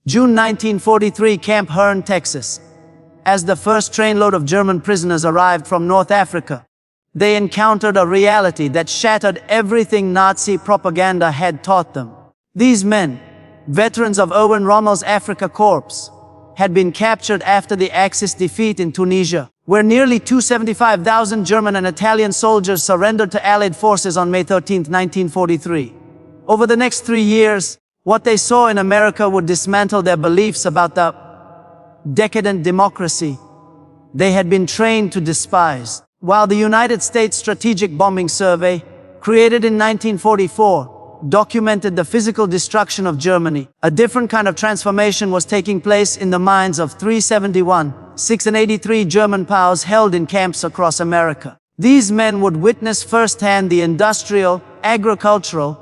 June 1943, Camp Hearne, Texas. As the first trainload of German prisoners arrived from North Africa, they encountered a reality that shattered everything Nazi propaganda had taught them. These men, veterans of Erwin Rommel's Afrika Korps, had been captured after the Axis defeat in Tunisia, where nearly 275,000 German and Italian soldiers surrendered to Allied forces on May 13, 1943. Over the next 3 years, what they saw in America would dismantle their beliefs about the decadent democracy they had been trained to despise. While the United States Strategic Bombing Survey, created in 1944, documented the physical destruction of Germany, a different kind of transformation was taking place in the minds of 371, 683 German POWs held in camps across America. These men would witness firsthand the industrial, agricultural,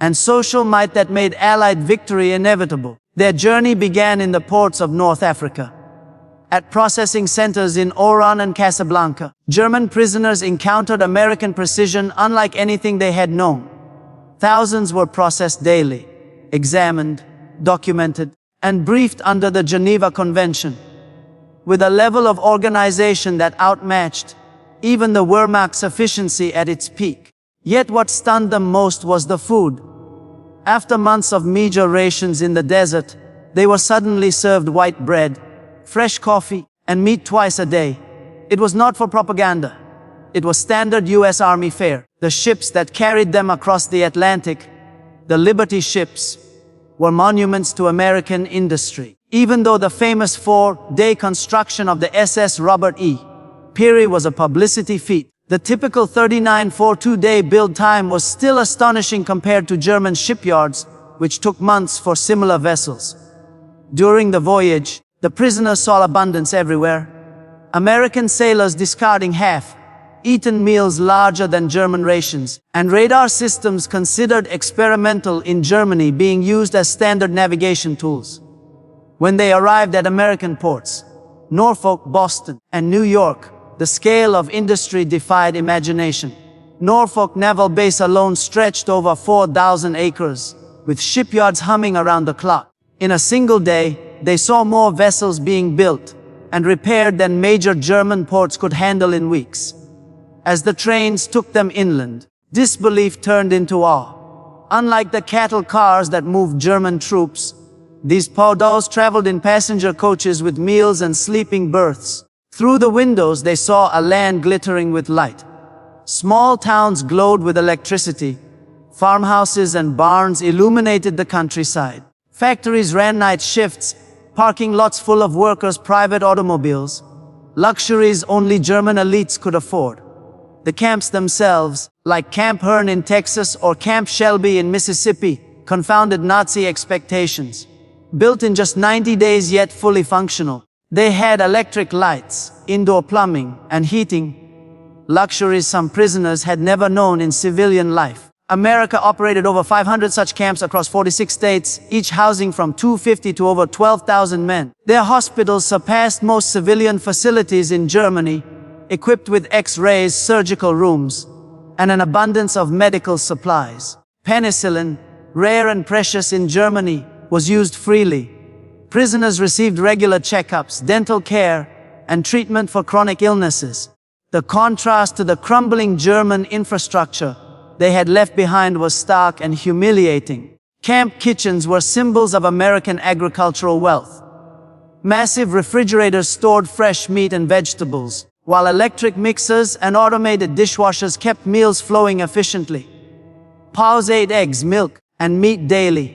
and social might that made Allied victory inevitable. Their journey began in the ports of North Africa. At processing centers in Oran and Casablanca, German prisoners encountered American precision unlike anything they had known. Thousands were processed daily, examined, documented, and briefed under the Geneva Convention, with a level of organization that outmatched even the Wehrmacht's efficiency at its peak. Yet what stunned them most was the food. After months of meager rations in the desert, they were suddenly served white bread, fresh coffee, and meat twice a day. It was not for propaganda. It was standard U.S. Army fare. The ships that carried them across the Atlantic, the Liberty ships, were monuments to American industry. Even though the famous 4-day construction of the SS Robert E. Peary was a publicity feat, the typical 39-42-day build time was still astonishing compared to German shipyards, which took months for similar vessels. During the voyage, the prisoners saw abundance everywhere. American sailors discarding half-eaten meals larger than German rations, and radar systems considered experimental in Germany being used as standard navigation tools. When they arrived at American ports, Norfolk, Boston, and New York, the scale of industry defied imagination. Norfolk Naval Base alone stretched over 4,000 acres, with shipyards humming around the clock. In a single day, they saw more vessels being built and repaired than major German ports could handle in weeks. As the trains took them inland, disbelief turned into awe. Unlike the cattle cars that moved German troops, these POWs traveled in passenger coaches with meals and sleeping berths. Through the windows they saw a land glittering with light. Small towns glowed with electricity. Farmhouses and barns illuminated the countryside. Factories ran night shifts, parking lots full of workers' private automobiles, luxuries only German elites could afford. The camps themselves, like Camp Hearne in Texas or Camp Shelby in Mississippi, confounded Nazi expectations. Built in just 90 days yet fully functional, they had electric lights, indoor plumbing, and heating, luxuries some prisoners had never known in civilian life. America operated over 500 such camps across 46 states, each housing from 250 to over 12,000 men. Their hospitals surpassed most civilian facilities in Germany, equipped with X-rays, surgical rooms, and an abundance of medical supplies. Penicillin, rare and precious in Germany, was used freely. Prisoners received regular checkups, dental care, and treatment for chronic illnesses. The contrast to the crumbling German infrastructure they had left behind was stark and humiliating. Camp kitchens were symbols of American agricultural wealth. Massive refrigerators stored fresh meat and vegetables, while electric mixers and automated dishwashers kept meals flowing efficiently. POWs ate eggs, milk, and meat daily,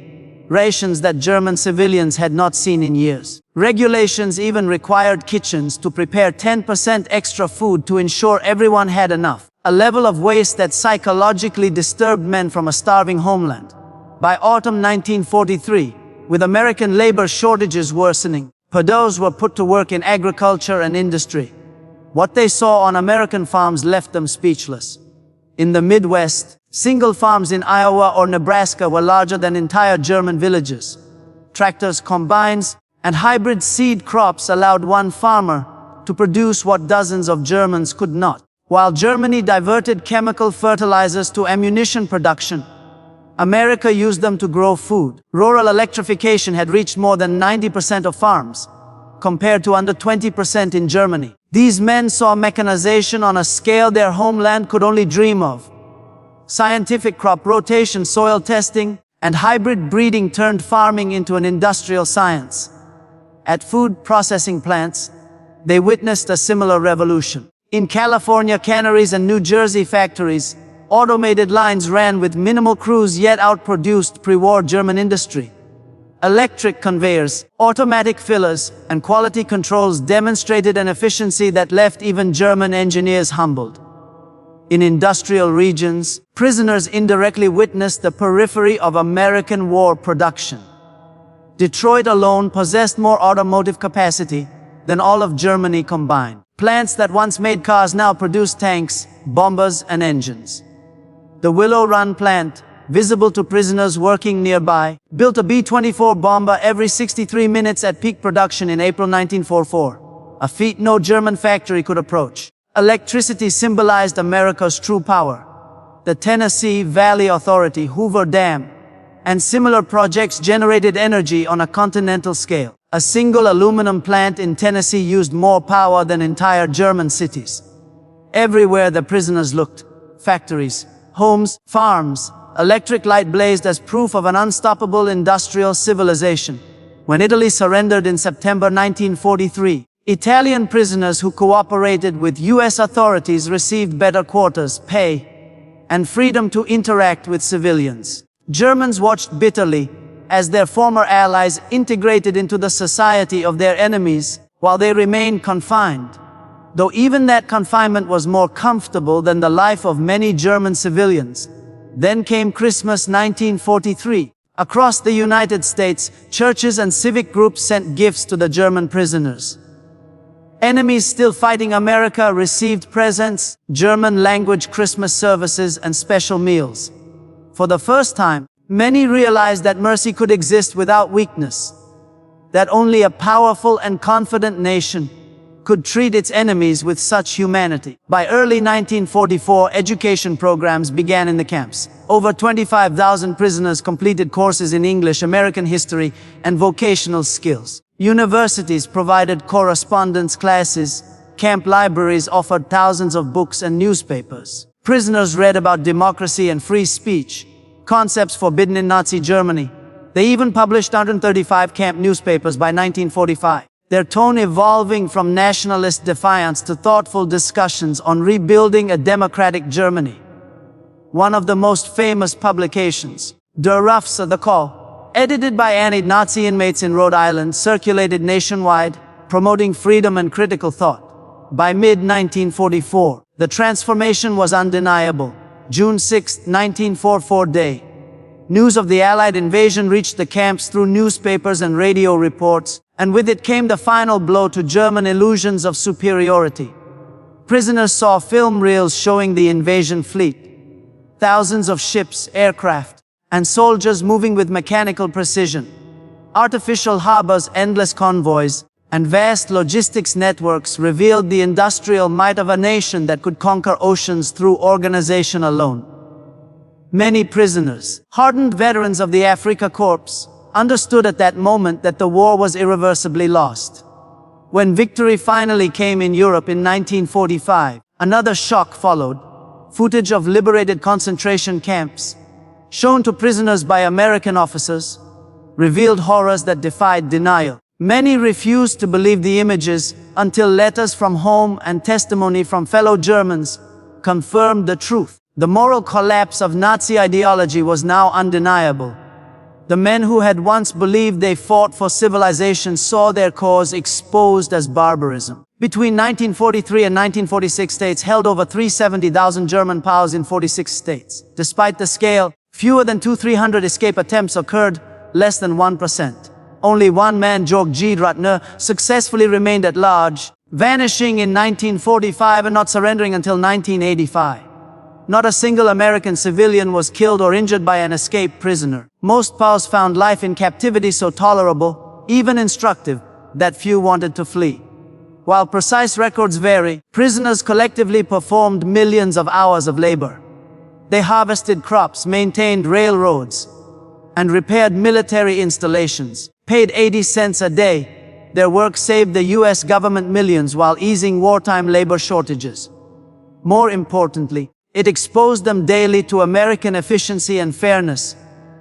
rations that German civilians had not seen in years. Regulations even required kitchens to prepare 10% extra food to ensure everyone had enough. A level of waste that psychologically disturbed men from a starving homeland. By autumn 1943, with American labor shortages worsening, POWs were put to work in agriculture and industry. What they saw on American farms left them speechless. In the Midwest, single farms in Iowa or Nebraska were larger than entire German villages. Tractors, combines, and hybrid seed crops allowed one farmer to produce what dozens of Germans could not. While Germany diverted chemical fertilizers to ammunition production, America used them to grow food. Rural electrification had reached more than 90% of farms, compared to under 20% in Germany. These men saw mechanization on a scale their homeland could only dream of. Scientific crop rotation, soil testing, and hybrid breeding turned farming into an industrial science. At food processing plants, they witnessed a similar revolution. In California canneries and New Jersey factories, automated lines ran with minimal crews yet outproduced pre-war German industry. Electric conveyors, automatic fillers, and quality controls demonstrated an efficiency that left even German engineers humbled. In industrial regions, prisoners indirectly witnessed the periphery of American war production. Detroit alone possessed more automotive capacity than all of Germany combined. Plants that once made cars now produce tanks, bombers, and engines. The Willow Run plant, visible to prisoners working nearby, built a B-24 bomber every 63 minutes at peak production in April 1944, a feat no German factory could approach. Electricity symbolized America's true power. The Tennessee Valley Authority, Hoover Dam, and similar projects generated energy on a continental scale. A single aluminum plant in Tennessee used more power than entire German cities. Everywhere the prisoners looked, factories, homes, farms, electric light blazed as proof of an unstoppable industrial civilization. When Italy surrendered in September 1943, Italian prisoners who cooperated with US authorities received better quarters, pay, and freedom to interact with civilians. Germans watched bitterly as their former allies integrated into the society of their enemies while they remained confined. Though even that confinement was more comfortable than the life of many German civilians. Then came Christmas 1943. Across the United States, churches and civic groups sent gifts to the German prisoners. Enemies still fighting America received presents, German-language Christmas services, and special meals. For the first time, many realized that mercy could exist without weakness. That only a powerful and confident nation could treat its enemies with such humanity. By early 1944, education programs began in the camps. Over 25,000 prisoners completed courses in English, American history, and vocational skills. Universities provided correspondence classes. Camp libraries offered thousands of books and newspapers. Prisoners read about democracy and free speech, concepts forbidden in Nazi Germany. They even published 135 camp newspapers by 1945. Their tone evolving from nationalist defiance to thoughtful discussions on rebuilding a democratic Germany. One of the most famous publications, Der Rufus, The Call, edited by anti-Nazi inmates in Rhode Island, circulated nationwide, promoting freedom and critical thought. By mid-1944, the transformation was undeniable. June 6, 1944 day. News of the Allied invasion reached the camps through newspapers and radio reports, and with it came the final blow to German illusions of superiority. Prisoners saw film reels showing the invasion fleet. Thousands of ships, aircraft, and soldiers moving with mechanical precision. Artificial harbors, endless convoys, and vast logistics networks revealed the industrial might of a nation that could conquer oceans through organization alone. Many prisoners, hardened veterans of the Afrika Korps, understood at that moment that the war was irreversibly lost. When victory finally came in Europe in 1945, another shock followed. Footage of liberated concentration camps, shown to prisoners by American officers, revealed horrors that defied denial. Many refused to believe the images until letters from home and testimony from fellow Germans confirmed the truth. The moral collapse of Nazi ideology was now undeniable. The men who had once believed they fought for civilization saw their cause exposed as barbarism. Between 1943 and 1946, states held over 370,000 German POWs in 46 states. Despite the scale, fewer than 200-300 escape attempts occurred, less than 1%. Only one man, Georg Giedratner, successfully remained at large, vanishing in 1945 and not surrendering until 1985. Not a single American civilian was killed or injured by an escaped prisoner. Most POWs found life in captivity so tolerable, even instructive, that few wanted to flee. While precise records vary, prisoners collectively performed millions of hours of labor. They harvested crops, maintained railroads, and repaired military installations. Paid 80 cents a day, their work saved the US government millions while easing wartime labor shortages. More importantly, it exposed them daily to American efficiency and fairness.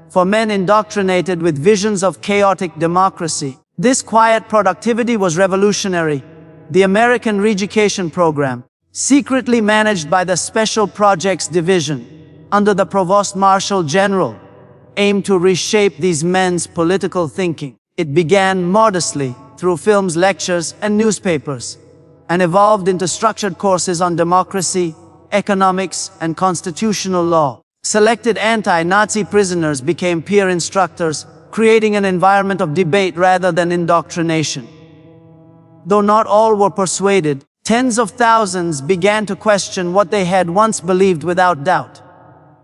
For men indoctrinated with visions of chaotic democracy, this quiet productivity was revolutionary. The American Reeducation Program, secretly managed by the Special Projects Division, under the Provost Marshal General, aimed to reshape these men's political thinking. It began modestly, through films, lectures, and newspapers, and evolved into structured courses on democracy, economics, and constitutional law. Selected anti-Nazi prisoners became peer instructors, creating an environment of debate rather than indoctrination. Though not all were persuaded, tens of thousands began to question what they had once believed without doubt.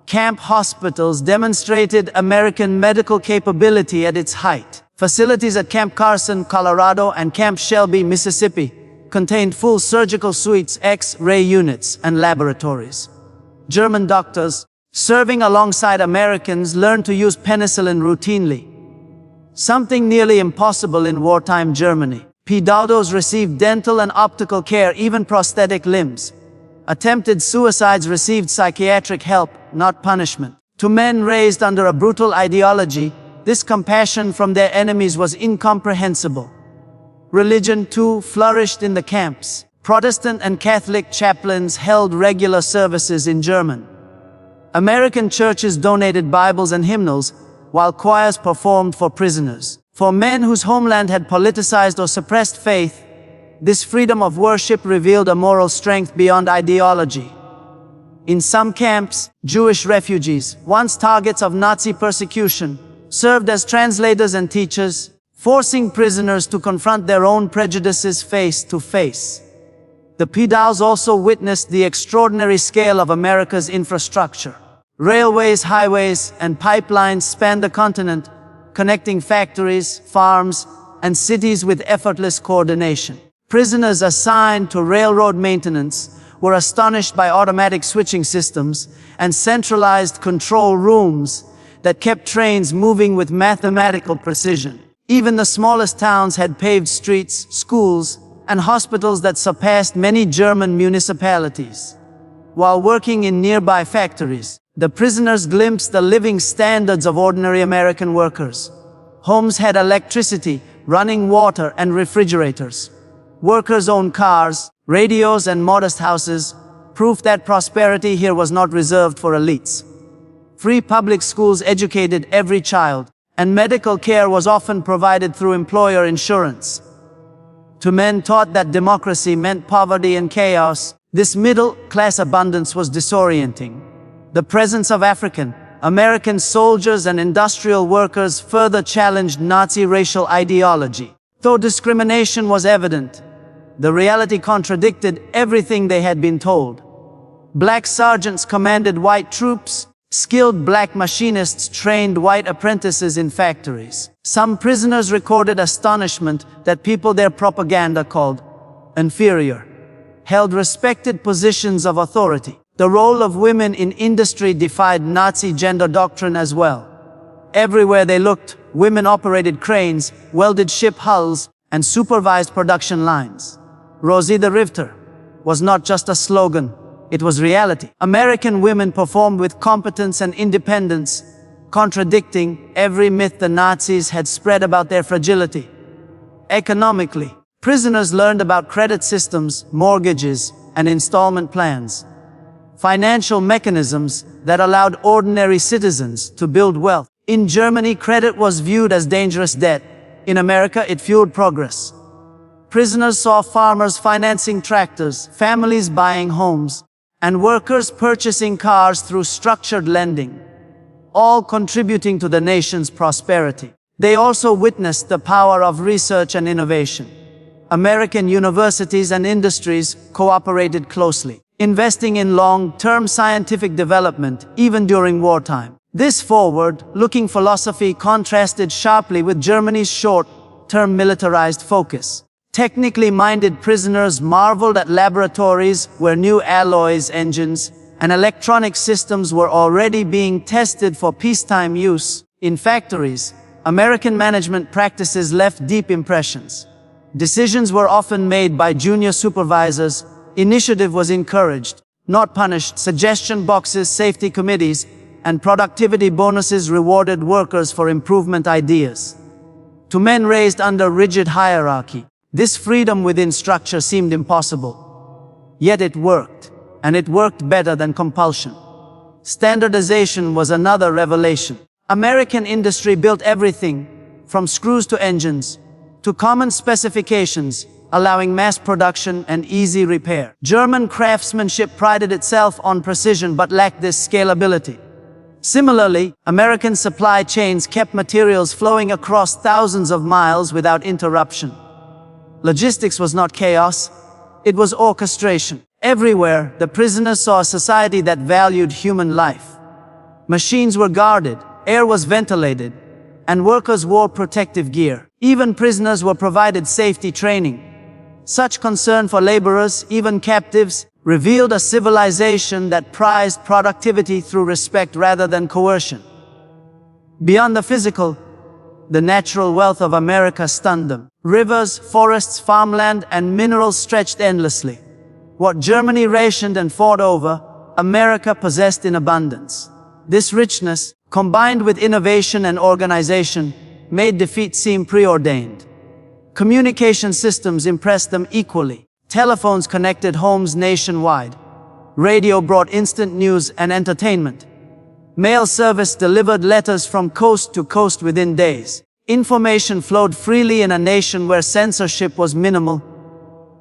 Camp hospitals demonstrated American medical capability at its height. Facilities at Camp Carson, Colorado, and Camp Shelby, Mississippi, contained full surgical suites, X-ray units, and laboratories. German doctors, serving alongside Americans, learned to use penicillin routinely, something nearly impossible in wartime Germany. POWs received dental and optical care, even prosthetic limbs. Attempted suicides received psychiatric help, not punishment. To men raised under a brutal ideology, this compassion from their enemies was incomprehensible. Religion, too, flourished in the camps. Protestant and Catholic chaplains held regular services in German. American churches donated Bibles and hymnals, while choirs performed for prisoners. For men whose homeland had politicized or suppressed faith, this freedom of worship revealed a moral strength beyond ideology. In some camps, Jewish refugees, once targets of Nazi persecution, served as translators and teachers, forcing prisoners to confront their own prejudices face to face. The POWs also witnessed the extraordinary scale of America's infrastructure. Railways, highways, and pipelines spanned the continent, connecting factories, farms, and cities with effortless coordination. Prisoners assigned to railroad maintenance were astonished by automatic switching systems and centralized control rooms that kept trains moving with mathematical precision. Even the smallest towns had paved streets, schools, and hospitals that surpassed many German municipalities. While working in nearby factories, the prisoners glimpsed the living standards of ordinary American workers. Homes had electricity, running water, and refrigerators. Workers owned cars, radios, and modest houses, proof that prosperity here was not reserved for elites. Free public schools educated every child, and medical care was often provided through employer insurance. To men taught that democracy meant poverty and chaos, this middle-class abundance was disorienting. The presence of African American soldiers and industrial workers further challenged Nazi racial ideology. Though discrimination was evident, the reality contradicted everything they had been told. Black sergeants commanded white troops. Skilled black machinists trained white apprentices in factories. Some prisoners recorded astonishment that people their propaganda called inferior held respected positions of authority. The role of women in industry defied Nazi gender doctrine as well. Everywhere they looked, women operated cranes, welded ship hulls, and supervised production lines. Rosie the Riveter was not just a slogan, it was reality. American women performed with competence and independence, contradicting every myth the Nazis had spread about their fragility. Economically, prisoners learned about credit systems, mortgages, and installment plans. Financial mechanisms that allowed ordinary citizens to build wealth. In Germany, credit was viewed as dangerous debt. In America, it fueled progress. Prisoners saw farmers financing tractors, families buying homes, and workers purchasing cars through structured lending, all contributing to the nation's prosperity. They also witnessed the power of research and innovation. American universities and industries cooperated closely, investing in long-term scientific development even during wartime. This forward-looking philosophy contrasted sharply with Germany's short-term militarized focus. Technically minded prisoners marveled at laboratories where new alloys, engines, and electronic systems were already being tested for peacetime use. In factories, American management practices left deep impressions. Decisions were often made by junior supervisors. Initiative was encouraged, not punished. Suggestion boxes, safety committees, and productivity bonuses rewarded workers for improvement ideas. To men raised under rigid hierarchy, this freedom within structure seemed impossible. Yet it worked, and it worked better than compulsion. Standardization was another revelation. American industry built everything, from screws to engines, to common specifications, allowing mass production and easy repair. German craftsmanship prided itself on precision but lacked this scalability. Similarly, American supply chains kept materials flowing across thousands of miles without interruption. Logistics was not chaos, it was orchestration. Everywhere, the prisoners saw a society that valued human life. Machines were guarded, air was ventilated, and workers wore protective gear. Even prisoners were provided safety training. Such concern for laborers, even captives, revealed a civilization that prized productivity through respect rather than coercion. Beyond the physical, the natural wealth of America stunned them. Rivers, forests, farmland, and minerals stretched endlessly. What Germany rationed and fought over, America possessed in abundance. This richness, combined with innovation and organization, made defeat seem preordained. Communication systems impressed them equally. Telephones connected homes nationwide. Radio brought instant news and entertainment. Mail service delivered letters from coast to coast within days. Information flowed freely in a nation where censorship was minimal,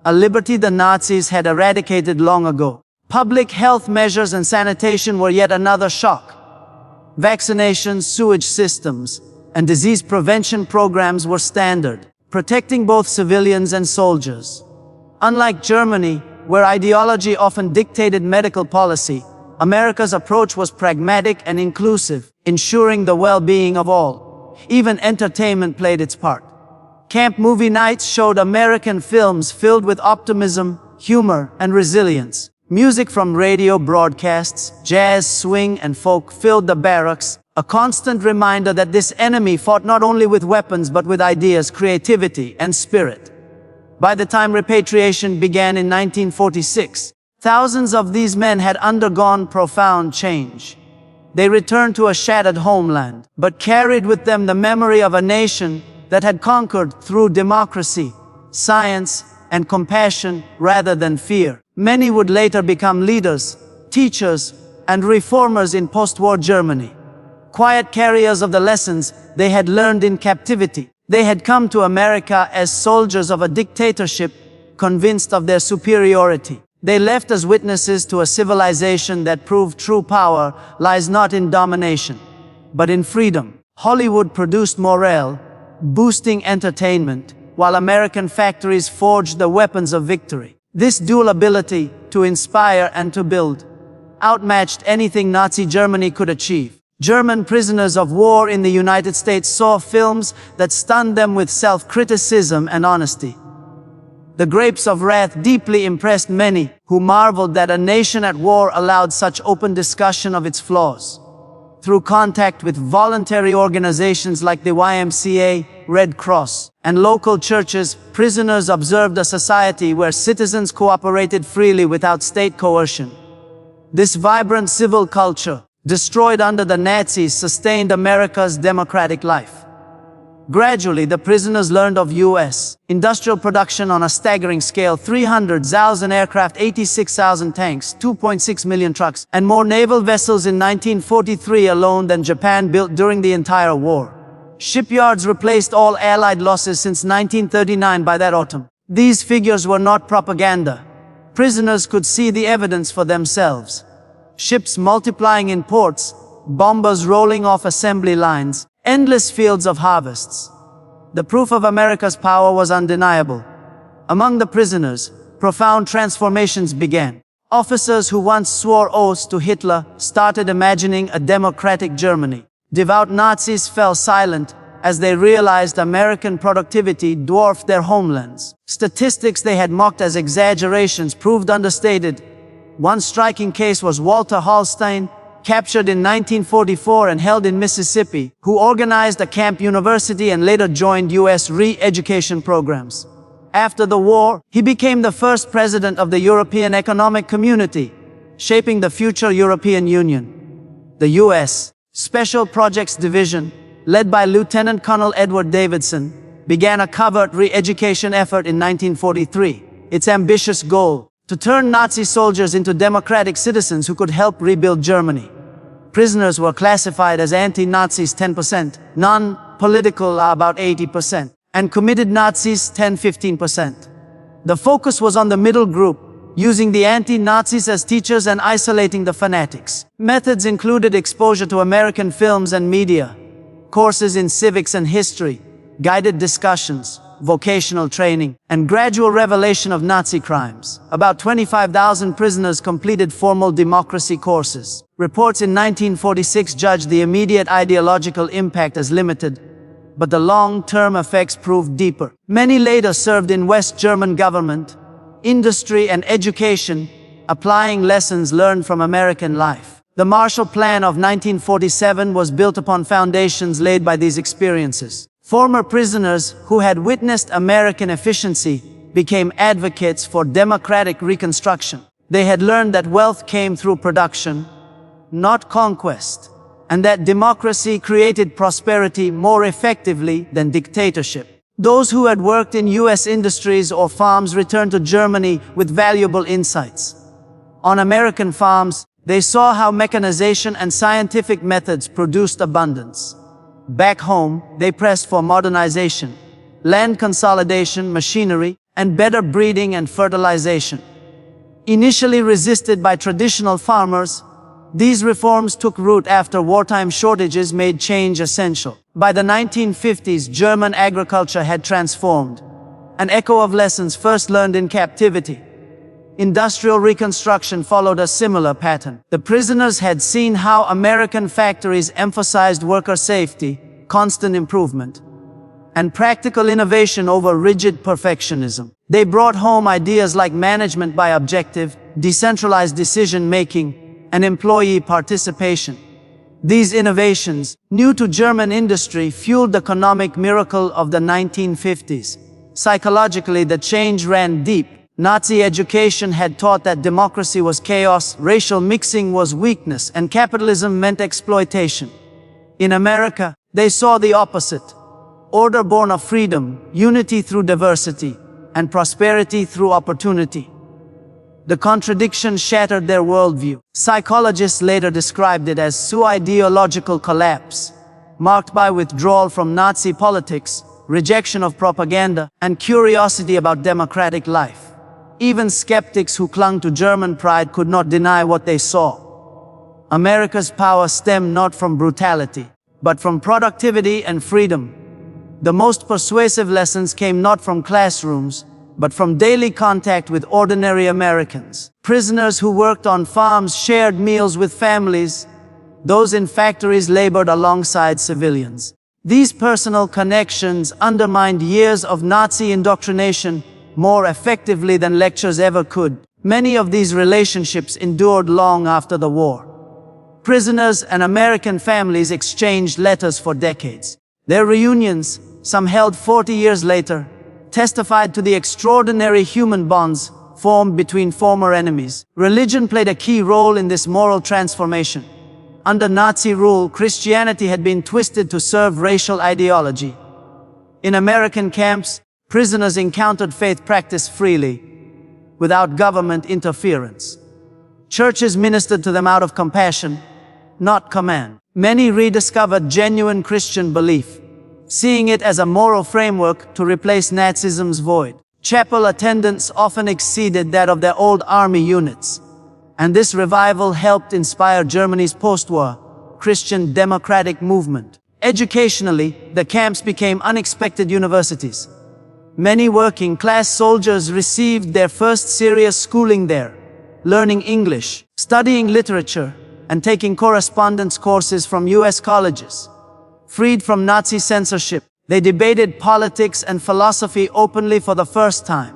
a liberty the Nazis had eradicated long ago. Public health measures and sanitation were yet another shock. Vaccinations, sewage systems, and disease prevention programs were standard, protecting both civilians and soldiers. Unlike Germany, where ideology often dictated medical policy, America's approach was pragmatic and inclusive, ensuring the well-being of all. Even entertainment played its part. Camp movie nights showed American films filled with optimism, humor, and resilience. Music from radio broadcasts, jazz, swing, and folk filled the barracks, a constant reminder that this enemy fought not only with weapons but with ideas, creativity, and spirit. By the time repatriation began in 1946, thousands of these men had undergone profound change. They returned to a shattered homeland, but carried with them the memory of a nation that had conquered through democracy, science, and compassion rather than fear. Many would later become leaders, teachers, and reformers in post-war Germany. Quiet carriers of the lessons they had learned in captivity. They had come to America as soldiers of a dictatorship, convinced of their superiority. They left as witnesses to a civilization that proved true power lies not in domination, but in freedom. Hollywood produced morale, boosting entertainment, while American factories forged the weapons of victory. This dual ability, to inspire and to build, outmatched anything Nazi Germany could achieve. German prisoners of war in the United States saw films that stunned them with self-criticism and honesty. The Grapes of Wrath deeply impressed many, who marveled that a nation at war allowed such open discussion of its flaws. Through contact with voluntary organizations like the YMCA, Red Cross, and local churches, prisoners observed a society where citizens cooperated freely without state coercion. This vibrant civil culture, destroyed under the Nazis, sustained America's democratic life. Gradually, the prisoners learned of U.S. industrial production on a staggering scale: 300,000 aircraft, 86,000 tanks, 2.6 million trucks, and more naval vessels in 1943 alone than Japan built during the entire war. Shipyards replaced all Allied losses since 1939 by that autumn. These figures were not propaganda. Prisoners could see the evidence for themselves. Ships multiplying in ports, bombers rolling off assembly lines, endless fields of harvests. The proof of America's power was undeniable. Among the prisoners, profound transformations began. Officers who once swore oaths to Hitler started imagining a democratic Germany. Devout Nazis fell silent as they realized American productivity dwarfed their homelands. Statistics they had mocked as exaggerations proved understated. One striking case was Walter Hallstein, captured in 1944 and held in Mississippi, who organized a camp university and later joined U.S. re-education programs. After the war, he became the first president of the European Economic Community, shaping the future European Union. The U.S. Special Projects Division, led by Lieutenant Colonel Edward Davidson, began a covert re-education effort in 1943. Its ambitious goal: to turn Nazi soldiers into democratic citizens who could help rebuild Germany. Prisoners were classified as anti-Nazis 10%, non-political about 80%, and committed Nazis 10–15%. The focus was on the middle group, using the anti-Nazis as teachers and isolating the fanatics. Methods included exposure to American films and media, courses in civics and history, guided discussions, vocational training, and gradual revelation of Nazi crimes. About 25,000 prisoners completed formal democracy courses. Reports in 1946 judged the immediate ideological impact as limited, but the long-term effects proved deeper. Many later served in West German government, industry, and education, applying lessons learned from American life. The Marshall Plan of 1947 was built upon foundations laid by these experiences. Former prisoners who had witnessed American efficiency became advocates for democratic reconstruction. They had learned that wealth came through production, not conquest, and that democracy created prosperity more effectively than dictatorship. Those who had worked in U.S. industries or farms returned to Germany with valuable insights. On American farms, they saw how mechanization and scientific methods produced abundance. Back home, they pressed for modernization, land consolidation, machinery, and better breeding and fertilization. Initially resisted by traditional farmers, these reforms took root after wartime shortages made change essential. By the 1950s, German agriculture had transformed, an echo of lessons first learned in captivity. Industrial reconstruction followed a similar pattern. The prisoners had seen how American factories emphasized worker safety, constant improvement, and practical innovation over rigid perfectionism. They brought home ideas like management by objective, decentralized decision-making, and employee participation. These innovations, new to German industry, fueled the economic miracle of the 1950s. Psychologically, the change ran deep. Nazi education had taught that democracy was chaos, racial mixing was weakness, and capitalism meant exploitation. In America, they saw the opposite: order born of freedom, unity through diversity, and prosperity through opportunity. The contradiction shattered their worldview. Psychologists later described it as pseudo-ideological collapse, marked by withdrawal from Nazi politics, rejection of propaganda, and curiosity about democratic life. Even skeptics who clung to German pride could not deny what they saw. America's power stemmed not from brutality, but from productivity and freedom. The most persuasive lessons came not from classrooms, but from daily contact with ordinary Americans. Prisoners who worked on farms shared meals with families. Those in factories labored alongside civilians. These personal connections undermined years of Nazi indoctrination more effectively than lectures ever could. Many of these relationships endured long after the war. Prisoners and American families exchanged letters for decades. Their reunions, some held 40 years later, testified to the extraordinary human bonds formed between former enemies. Religion played a key role in this moral transformation. Under Nazi rule, Christianity had been twisted to serve racial ideology. In American camps, prisoners encountered faith practiced freely, without government interference. Churches ministered to them out of compassion, not command. Many rediscovered genuine Christian belief, seeing it as a moral framework to replace Nazism's void. Chapel attendance often exceeded that of their old army units, and this revival helped inspire Germany's post-war Christian democratic movement. Educationally, the camps became unexpected universities. Many working-class soldiers received their first serious schooling there, learning English, studying literature, and taking correspondence courses from U.S. colleges. Freed from Nazi censorship, they debated politics and philosophy openly for the first time.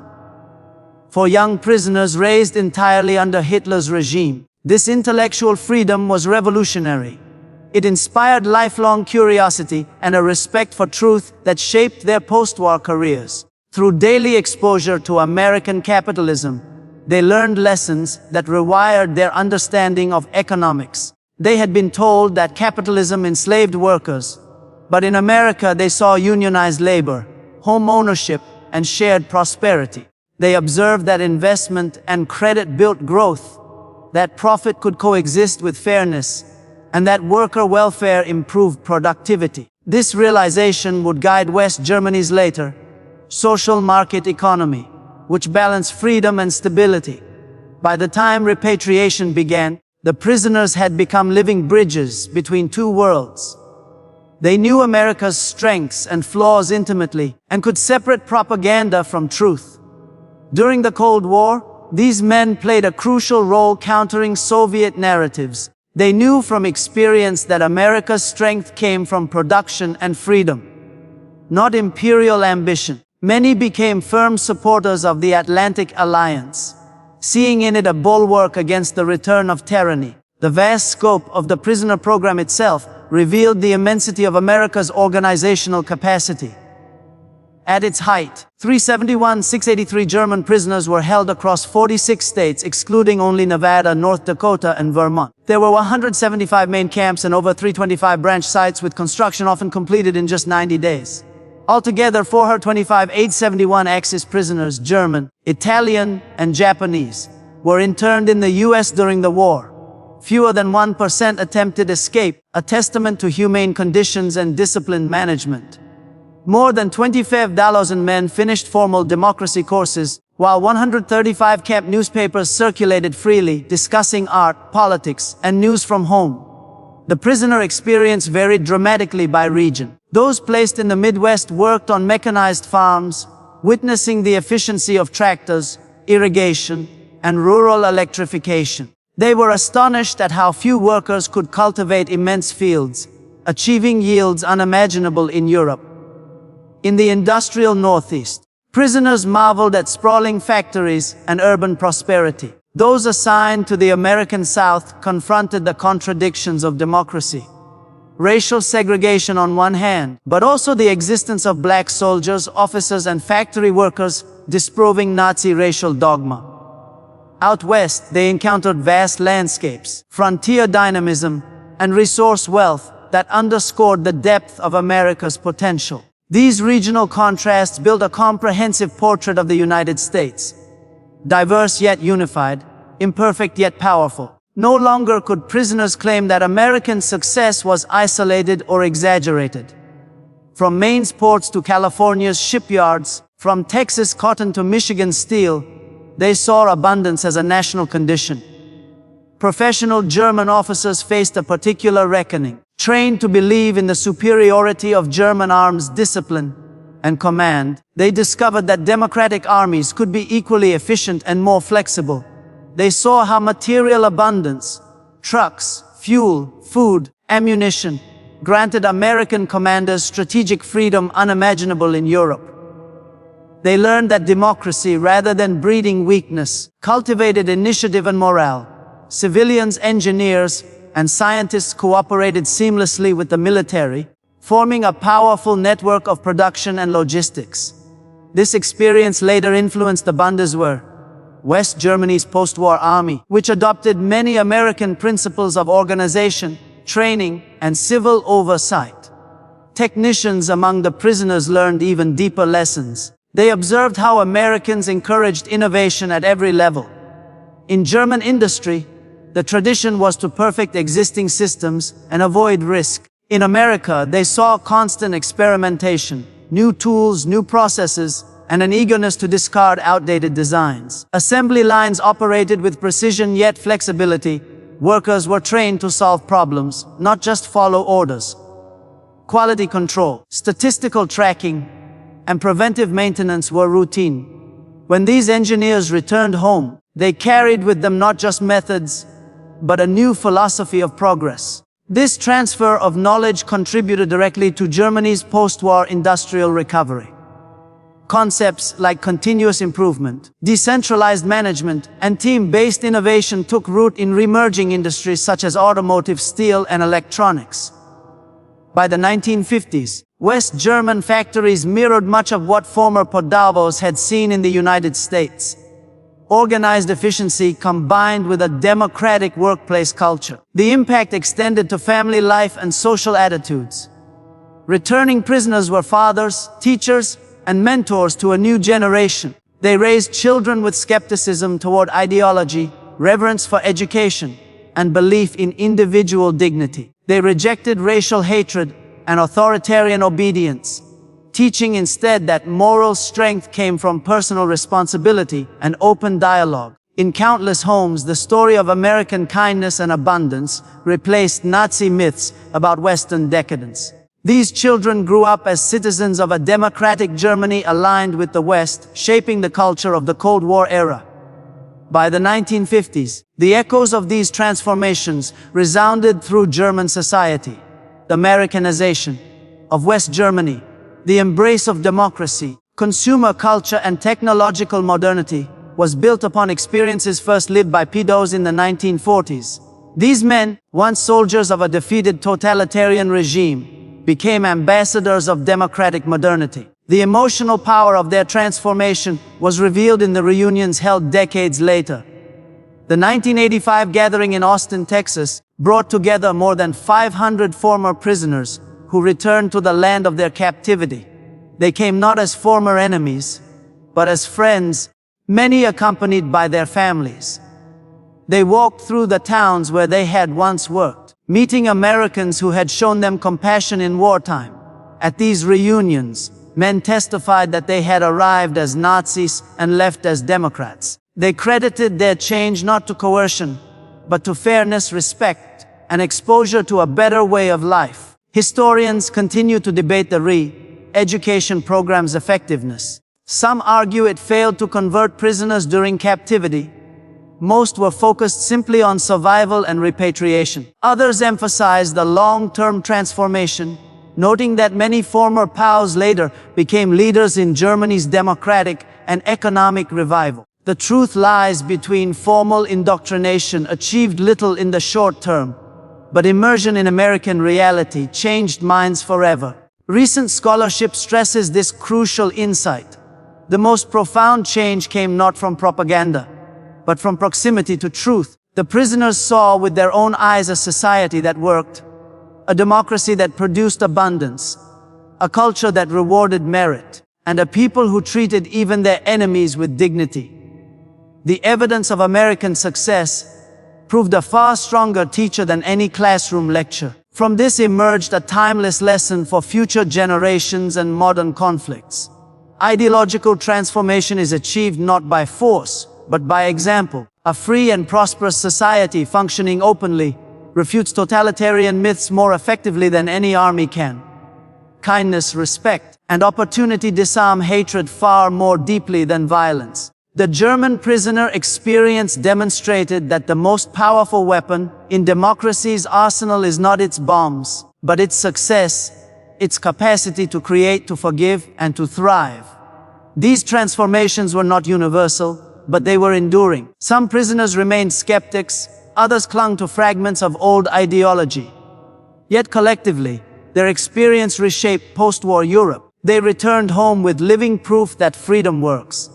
for young prisoners raised entirely under Hitler's regime. This intellectual freedom was revolutionary. It inspired lifelong curiosity and a respect for truth that shaped their post-war careers. Through daily exposure to American capitalism, they learned lessons that rewired their understanding of economics. They had been told that capitalism enslaved workers, but in America they saw unionized labor, home ownership, and shared prosperity. They observed that investment and credit built growth, that profit could coexist with fairness, and that worker welfare improved productivity. This realization would guide West Germany's later social market economy, which balanced freedom and stability. By the time repatriation began, the prisoners had become living bridges between two worlds. They knew America's strengths and flaws intimately and could separate propaganda from truth. During the Cold War, these men played a crucial role countering Soviet narratives. They knew from experience that America's strength came from production and freedom, not imperial ambition. Many became firm supporters of the Atlantic Alliance, seeing in it a bulwark against the return of tyranny. The vast scope of the prisoner program itself revealed the immensity of America's organizational capacity. At its height, 371,683 German prisoners were held across 46 states, excluding only Nevada, North Dakota, and Vermont. There were 175 main camps and over 325 branch sites, with construction often completed in just 90 days. Altogether, 425,871 Axis prisoners, German, Italian, and Japanese, were interned in the U.S. during the war. Fewer than 1% attempted escape, a testament to humane conditions and disciplined management. More than 25,000 men finished formal democracy courses, while 135 camp newspapers circulated freely, discussing art, politics, and news from home. The prisoner experience varied dramatically by region. Those placed in the Midwest worked on mechanized farms, witnessing the efficiency of tractors, irrigation, and rural electrification. They were astonished at how few workers could cultivate immense fields, achieving yields unimaginable in Europe. In the industrial Northeast, prisoners marveled at sprawling factories and urban prosperity. Those assigned to the American South confronted the contradictions of democracy. Racial segregation on one hand, but also the existence of black soldiers, officers, and factory workers, disproving Nazi racial dogma. Out west, they encountered vast landscapes, frontier dynamism, and resource wealth that underscored the depth of America's potential. These regional contrasts built a comprehensive portrait of the United States. Diverse yet unified, imperfect yet powerful. No longer could prisoners claim that American success was isolated or exaggerated. From Maine's ports to California's shipyards, from Texas cotton to Michigan steel, they saw abundance as a national condition. Professional German officers faced a particular reckoning. Trained to believe in the superiority of German arms discipline and command, they discovered that democratic armies could be equally efficient and more flexible. They saw how material abundance, trucks, fuel, food, ammunition, granted American commanders strategic freedom unimaginable in Europe. They learned that democracy, rather than breeding weakness, cultivated initiative and morale. Civilians, engineers, and scientists cooperated seamlessly with the military, forming a powerful network of production and logistics. This experience later influenced the Bundeswehr, West Germany's post-war army, which adopted many American principles of organization, training, and civil oversight. Technicians among the prisoners learned even deeper lessons. They observed how Americans encouraged innovation at every level. In German industry, the tradition was to perfect existing systems and avoid risk. In America, they saw constant experimentation, new tools, new processes, and an eagerness to discard outdated designs. Assembly lines operated with precision yet flexibility. Workers were trained to solve problems, not just follow orders. Quality control, statistical tracking, and preventive maintenance were routine. When these engineers returned home, they carried with them not just methods, but a new philosophy of progress. This transfer of knowledge contributed directly to Germany's post-war industrial recovery. Concepts like continuous improvement, decentralized management, and team-based innovation took root in emerging industries such as automotive, steel, and electronics. By the 1950s, West German factories mirrored much of what former POWs had seen in the United States. Organized efficiency combined with a democratic workplace culture. The impact extended to family life and social attitudes. Returning prisoners were fathers, teachers, and mentors to a new generation. They raised children with skepticism toward ideology, reverence for education, and belief in individual dignity. They rejected racial hatred and authoritarian obedience, teaching instead that moral strength came from personal responsibility and open dialogue. In countless homes, the story of American kindness and abundance replaced Nazi myths about Western decadence. These children grew up as citizens of a democratic Germany aligned with the West, shaping the culture of the Cold War era. By the 1950s, the echoes of these transformations resounded through German society. The Americanization of West Germany, the embrace of democracy, consumer culture, and technological modernity was built upon experiences first lived by POWs in the 1940s. These men, once soldiers of a defeated totalitarian regime, became ambassadors of democratic modernity. The emotional power of their transformation was revealed in the reunions held decades later. The 1985 gathering in Austin, Texas, brought together more than 500 former prisoners who returned to the land of their captivity. They came not as former enemies, but as friends, many accompanied by their families. They walked through the towns where they had once worked, meeting Americans who had shown them compassion in wartime. At these reunions, men testified that they had arrived as Nazis and left as Democrats. They credited their change not to coercion, but to fairness, respect, and exposure to a better way of life. Historians continue to debate the re-education program's effectiveness. Some argue it failed to convert prisoners during captivity. Most were focused simply on survival and repatriation. Others emphasized the long-term transformation, noting that many former POWs later became leaders in Germany's democratic and economic revival. The truth lies between. Formal indoctrination achieved little in the short term, but immersion in American reality changed minds forever. Recent scholarship stresses this crucial insight. The most profound change came not from propaganda, but from proximity to truth. The prisoners saw with their own eyes a society that worked, a democracy that produced abundance, a culture that rewarded merit, and a people who treated even their enemies with dignity. The evidence of American success proved a far stronger teacher than any classroom lecture. From this emerged a timeless lesson for future generations and modern conflicts. Ideological transformation is achieved not by force, but by example. A free and prosperous society functioning openly refutes totalitarian myths more effectively than any army can. Kindness, respect, and opportunity disarm hatred far more deeply than violence. The German prisoner experience demonstrated that the most powerful weapon in democracy's arsenal is not its bombs, but its success, its capacity to create, to forgive, and to thrive. These transformations were not universal, but they were enduring. Some prisoners remained skeptics, others clung to fragments of old ideology. Yet collectively, their experience reshaped post-war Europe. They returned home with living proof that freedom works.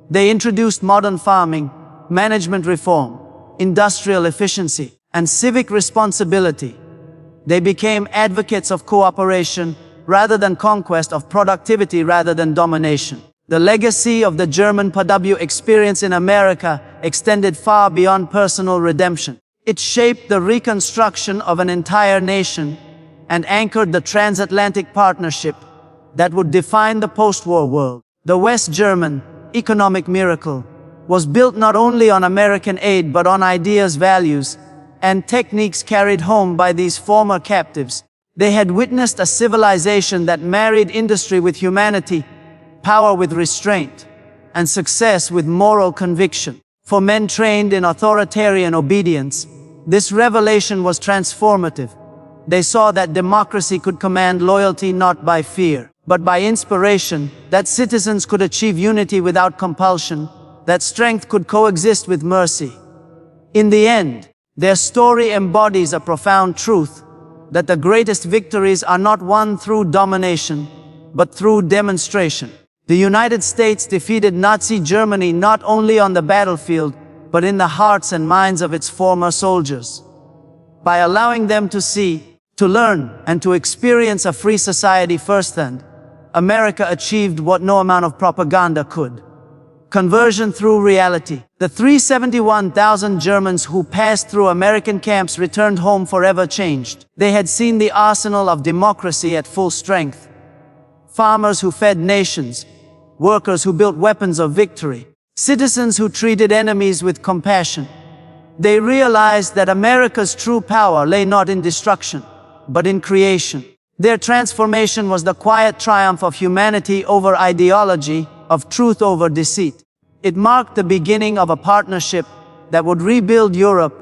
They introduced modern farming, management reform, industrial efficiency, and civic responsibility. They became advocates of cooperation rather than conquest, of productivity rather than domination. The legacy of the German POW experience in America extended far beyond personal redemption. It shaped the reconstruction of an entire nation and anchored the transatlantic partnership that would define the post-war world. The West German economic miracle was built not only on American aid but on ideas, values, and techniques carried home by these former captives. They had witnessed a civilization that married industry with humanity, power with restraint, and success with moral conviction. For men trained in authoritarian obedience, this revelation was transformative. They saw that democracy could command loyalty not by fear, but by inspiration, that citizens could achieve unity without compulsion, that strength could coexist with mercy. In the end, their story embodies a profound truth, that the greatest victories are not won through domination, but through demonstration. The United States defeated Nazi Germany not only on the battlefield, but in the hearts and minds of its former soldiers. By allowing them to see, to learn, and to experience a free society firsthand, America achieved what no amount of propaganda could. Conversion through reality. The 371,000 Germans who passed through American camps returned home forever changed. They had seen the arsenal of democracy at full strength. Farmers who fed nations, workers who built weapons of victory, citizens who treated enemies with compassion. They realized that America's true power lay not in destruction, but in creation. Their transformation was the quiet triumph of humanity over ideology, of truth over deceit. It marked the beginning of a partnership that would rebuild Europe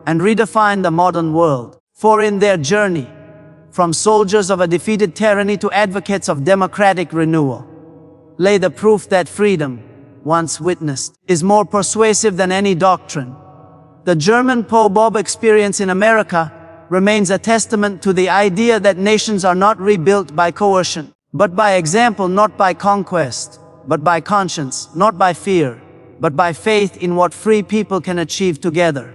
and redefine the modern world. For in their journey, from soldiers of a defeated tyranny to advocates of democratic renewal, lay the proof that freedom, once witnessed, is more persuasive than any doctrine. The German POW experience in America remains a testament to the idea that nations are not rebuilt by coercion, but by example, not by conquest, but by conscience, not by fear, but by faith in what free people can achieve together.